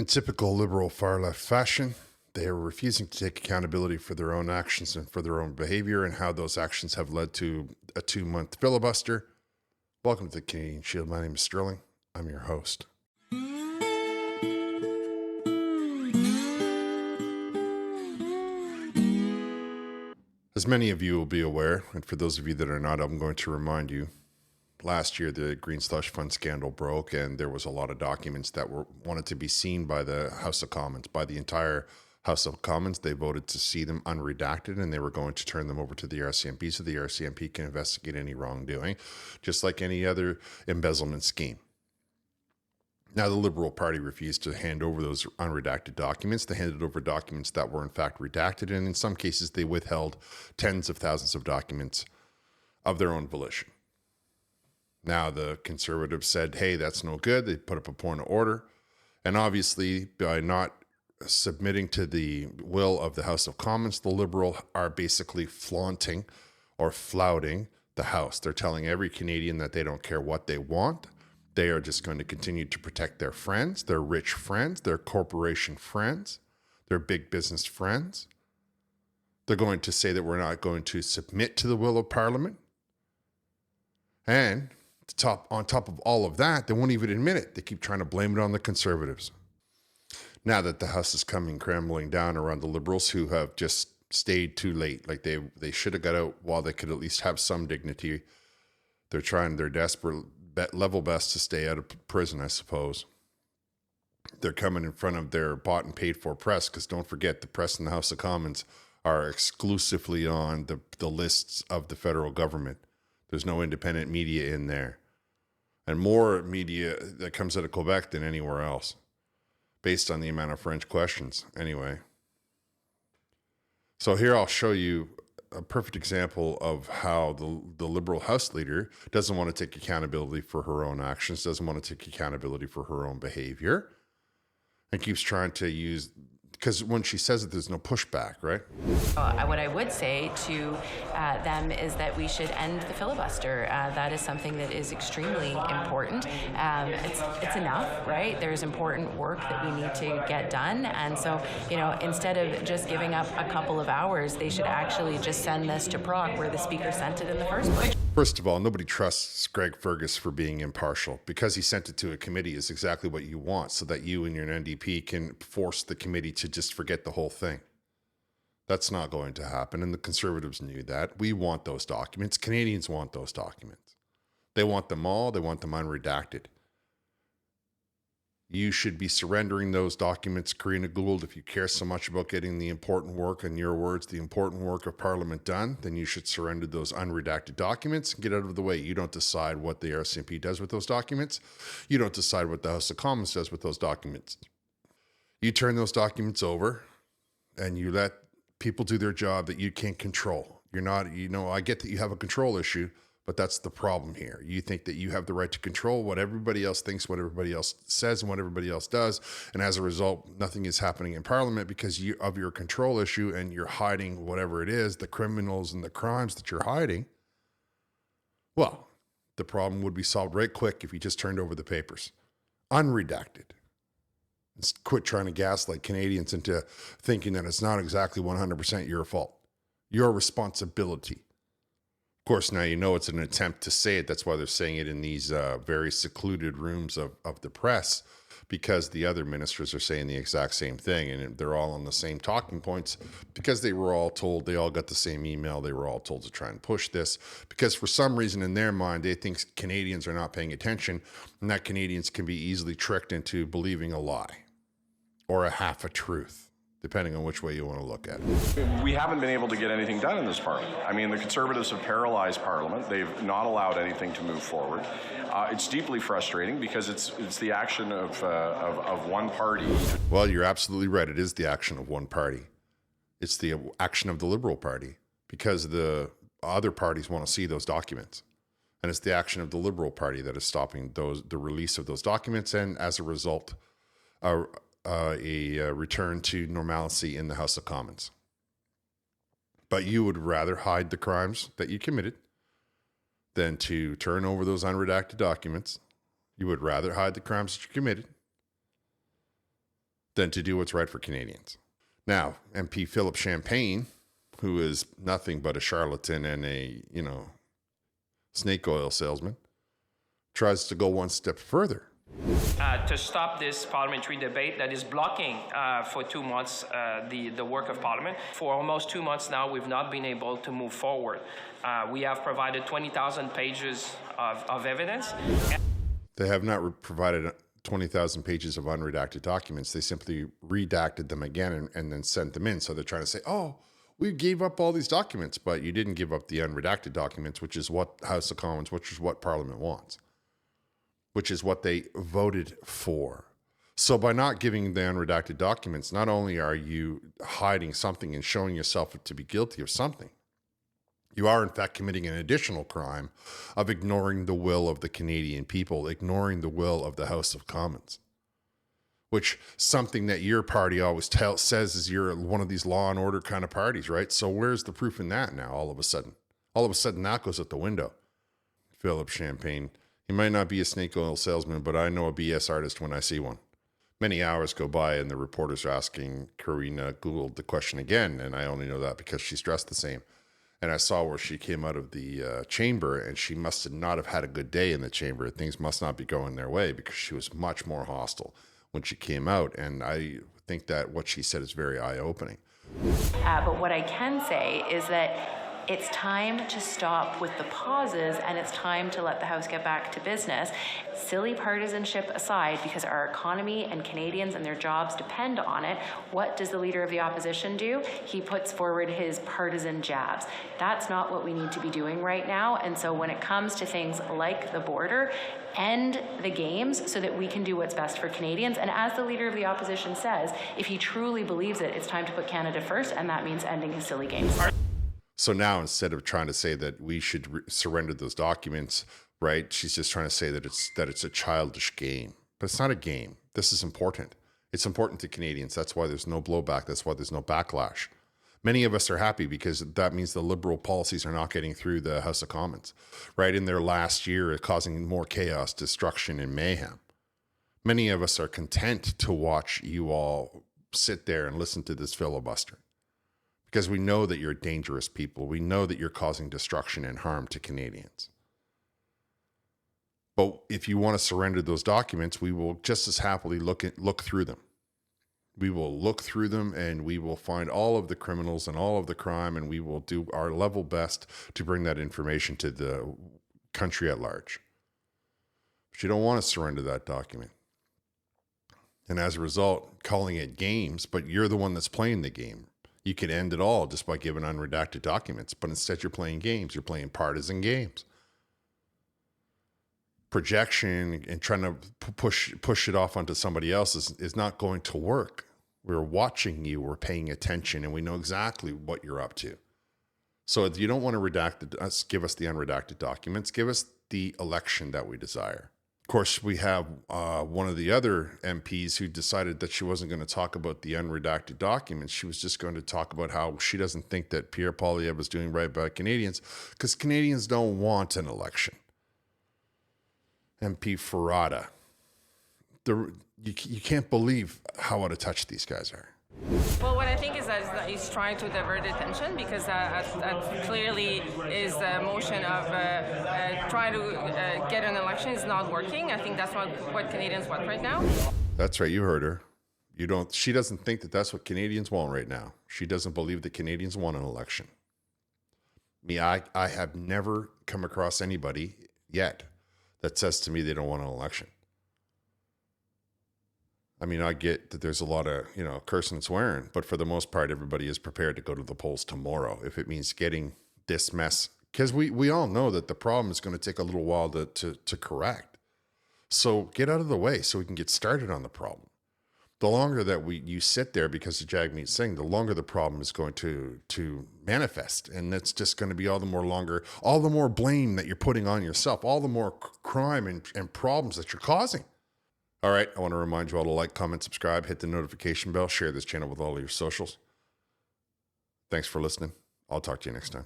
In typical liberal far left fashion, they are refusing to take accountability for their own actions and for their own behavior and how those actions have led to a 2 month filibuster. Welcome to the Canadian Shield. My name is Sterling. I'm your host. As many of you will be aware, and for those of you that are not, I'm going to remind you, last year the Green Slush Fund scandal broke, and there was a lot of documents that were wanted to be seen by the House of Commons, by the entire House of Commons. They voted to see them unredacted, and they were going to turn them over to the RCMP so the RCMP can investigate any wrongdoing, just like any other embezzlement scheme. Now, the Liberal Party refused to hand over those unredacted documents. They handed over documents that were in fact redacted, and in some cases they withheld tens of thousands of documents of their own volition. Now, the Conservatives said, hey, that's no good. They put up a point of order. And obviously, by not submitting to the will of the House of Commons, the Liberal are basically flaunting or flouting the House. They're telling every Canadian that they don't care what they want. They are just going to continue to protect their friends, their rich friends, their corporation friends, their big business friends. They're going to say that we're not going to submit to the will of Parliament. And on top of all of that, they won't even admit it. They keep trying to blame it on the Conservatives. Now that the House is coming crumbling down around the Liberals who have just stayed too late, like they should have got out while they could at least have some dignity. They're trying their desperate level best to stay out of prison, I suppose. They're coming in front of their bought and paid for press, because don't forget, the press in the House of Commons are exclusively on the lists of the federal government. There's no independent media in there. And more media that comes out of Quebec than anywhere else, based on the amount of French questions, anyway. So here I'll show you a perfect example of how the Liberal House leader doesn't want to take accountability for her own actions, doesn't want to take accountability for her own behavior, and keeps trying to use, because when she says it, there's no pushback, right? What I would say to them is that we should end the filibuster. That is something that is extremely important. It's enough, right? There's important work that we need to get done. And so, instead of just giving up a couple of hours, they should actually just send this to Proc where the Speaker sent it in the first place. First of all, nobody trusts Greg Fergus for being impartial. Because he sent it to a committee is exactly what you want, so that you and your NDP can force the committee to just forget the whole thing. That's not going to happen, and the Conservatives knew that. We want those documents. Canadians want those documents. They want them all. They want them unredacted. You should be surrendering those documents, Karina Gould. If you care so much about getting the important work, in your words, the important work of Parliament done, then you should surrender those unredacted documents and get out of the way. You don't decide what the RCMP does with those documents. You don't decide what the House of Commons does with those documents. You turn those documents over and you let people do their job that you can't control. You're not, I get that you have a control issue, but that's the problem here. You think that you have the right to control what everybody else thinks, what everybody else says, and what everybody else does. And as a result, nothing is happening in Parliament because of your control issue, and you're hiding whatever it is, the criminals and the crimes that you're hiding. Well, the problem would be solved right quick if you just turned over the papers. Unredacted. Quit trying to gaslight Canadians into thinking that it's not exactly 100% your fault. Your responsibility. Of course, now you know it's an attempt to say it. That's why they're saying it in these very secluded rooms of the press, because the other ministers are saying the exact same thing, and they're all on the same talking points because they were all told, they all got the same email, they were all told to try and push this, because for some reason in their mind, they think Canadians are not paying attention, and that Canadians can be easily tricked into believing a lie or a half a truth, depending on which way you want to look at it. We haven't been able to get anything done in this Parliament. I mean, the Conservatives have paralyzed Parliament. They've not allowed anything to move forward. It's deeply frustrating because it's the action of one party. Well, you're absolutely right. It is the action of one party. It's the action of the Liberal Party, because the other parties want to see those documents. And it's the action of the Liberal Party that is stopping the release of those documents, and as a result, a return to normalcy in the House of Commons. But you would rather hide the crimes that you committed than to turn over those unredacted documents. You would rather hide the crimes that you committed than to do what's right for Canadians. Now, MP Philip Champagne, who is nothing but a charlatan and a, snake oil salesman, tries to go one step further. To stop this parliamentary debate that is blocking for 2 months the work of Parliament. For almost 2 months now, we've not been able to move forward. We have provided 20,000 pages of evidence. They have not provided 20,000 pages of unredacted documents. They simply redacted them again and then sent them in. So they're trying to say, oh, we gave up all these documents, but you didn't give up the unredacted documents, which is what House of Commons, which is what Parliament wants, which is what they voted for. So by not giving the unredacted documents, not only are you hiding something and showing yourself to be guilty of something, you are in fact committing an additional crime of ignoring the will of the Canadian people, ignoring the will of the House of Commons, which something that your party always says is you're one of these law and order kind of parties, right? So where's the proof in that now all of a sudden? All of a sudden that goes out the window. Philip Champagne, he might not be a snake oil salesman, but I know a BS artist when I see one. Many hours go by and the reporters are asking Karina Gould the question again, and I only know that because she's dressed the same. And I saw where she came out of the chamber, and she must not have had a good day in the chamber. Things must not be going their way because she was much more hostile when she came out. And I think that what she said is very eye-opening. But what I can say is that it's time to stop with the pauses, and it's time to let the House get back to business. Silly partisanship aside, because our economy and Canadians and their jobs depend on it, what does the Leader of the Opposition do? He puts forward his partisan jabs. That's not what we need to be doing right now. And so when it comes to things like the border, end the games so that we can do what's best for Canadians. And as the Leader of the Opposition says, if he truly believes it, it's time to put Canada first, and that means ending his silly games. So now, instead of trying to say that we should surrender those documents, right, she's just trying to say that it's a childish game. But it's not a game. This is important. It's important to Canadians. That's why there's no blowback. That's why there's no backlash. Many of us are happy because that means the Liberal policies are not getting through the House of Commons, right? In their last year, causing more chaos, destruction, and mayhem. Many of us are content to watch you all sit there and listen to this filibuster, because we know that you're dangerous people. We know that you're causing destruction and harm to Canadians. But if you want to surrender those documents, we will just as happily look through them. We will look through them, and we will find all of the criminals and all of the crime, and we will do our level best to bring that information to the country at large. But you don't want to surrender that document. And as a result, calling it games, but you're the one that's playing the game. You could end it all just by giving unredacted documents, but instead you're playing games. You're playing partisan games. Projection and trying to push it off onto somebody else is not going to work. We're watching you, we're paying attention, and we know exactly what you're up to. So if you don't want to give us the unredacted documents, give us the election that we desire. Of course, we have one of the other MPs who decided that she wasn't going to talk about the unredacted documents. She was just going to talk about how she doesn't think that Pierre Poilievre is doing right by Canadians because Canadians don't want an election. MP Ferrada. You can't believe how out of touch these guys are. Well, what I think is that he's trying to divert attention because that clearly is a motion of trying to get an election is not working. I think that's not what Canadians want right now. That's right. You heard her. She doesn't think that that's what Canadians want right now. She doesn't believe that Canadians want an election. I have never come across anybody yet that says to me they don't want an election. I mean, I get that there's a lot of, cursing and swearing, but for the most part, everybody is prepared to go to the polls tomorrow if it means getting this mess. Because we all know that the problem is going to take a little while to correct. So get out of the way so we can get started on the problem. The longer that you sit there because of Jagmeet Singh, the longer the problem is going to manifest. And that's just going to be all the more blame that you're putting on yourself, all the more crime and problems that you're causing. All right, I want to remind you all to like, comment, subscribe, hit the notification bell, share this channel with all of your socials. Thanks for listening. I'll talk to you next time.